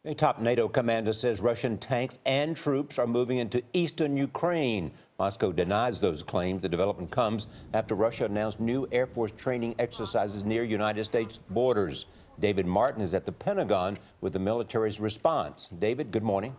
A top NATO commander says Russian tanks and troops are moving into eastern Ukraine. Moscow denies those claims. The development comes after Russia announced new Air Force training exercises near United States borders. David Martin is at the Pentagon with the military's response. David, good morning.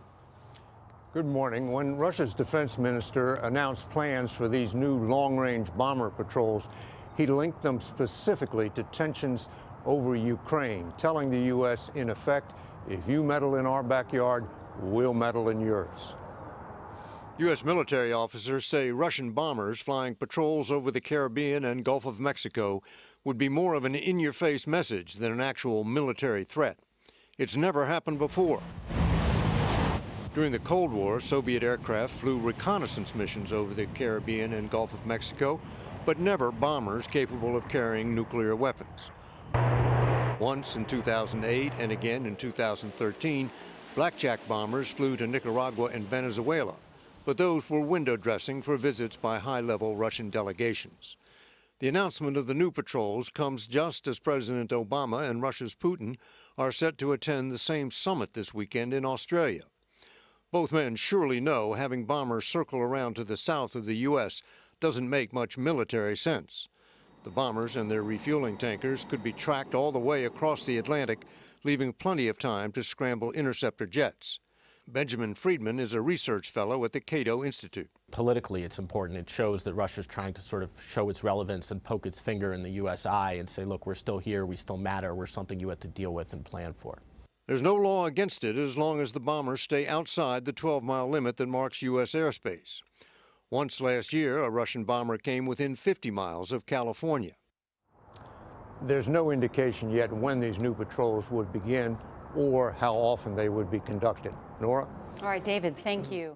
Good morning. When Russia's defense minister announced plans for these new long-range bomber patrols, he linked them specifically to tensions over Ukraine, telling the U.S., in effect, if you meddle in our backyard, we'll meddle in yours. U.S. military officers say Russian bombers flying patrols over the Caribbean and Gulf of Mexico would be more of an in-your-face message than an actual military threat. It's never happened before. During the Cold War, Soviet aircraft flew reconnaissance missions over the Caribbean and Gulf of Mexico, but never bombers capable of carrying nuclear weapons. Once in 2008 and again in 2013, blackjack bombers flew to Nicaragua and Venezuela, but those were window dressing for visits by high-level Russian delegations. The announcement of the new patrols comes just as President Obama and Russia's Putin are set to attend the same summit this weekend in Australia. Both men surely know having bombers circle around to the south of the U.S. doesn't make much military sense. The bombers and their refueling tankers could be tracked all the way across the Atlantic, leaving plenty of time to scramble interceptor jets. Benjamin Friedman is a research fellow at the Cato Institute. Politically, it's important. It shows that Russia's trying to sort of show its relevance and poke its finger in the U.S. eye and say, look, we're still here, we still matter, we're something you have to deal with and plan for. There's no law against it as long as the bombers stay outside the 12-mile limit that marks U.S. airspace. Once last year, a Russian bomber came within 50 miles of California. There's no indication yet when these new patrols would begin or how often they would be conducted. Nora? All right, David, thank you.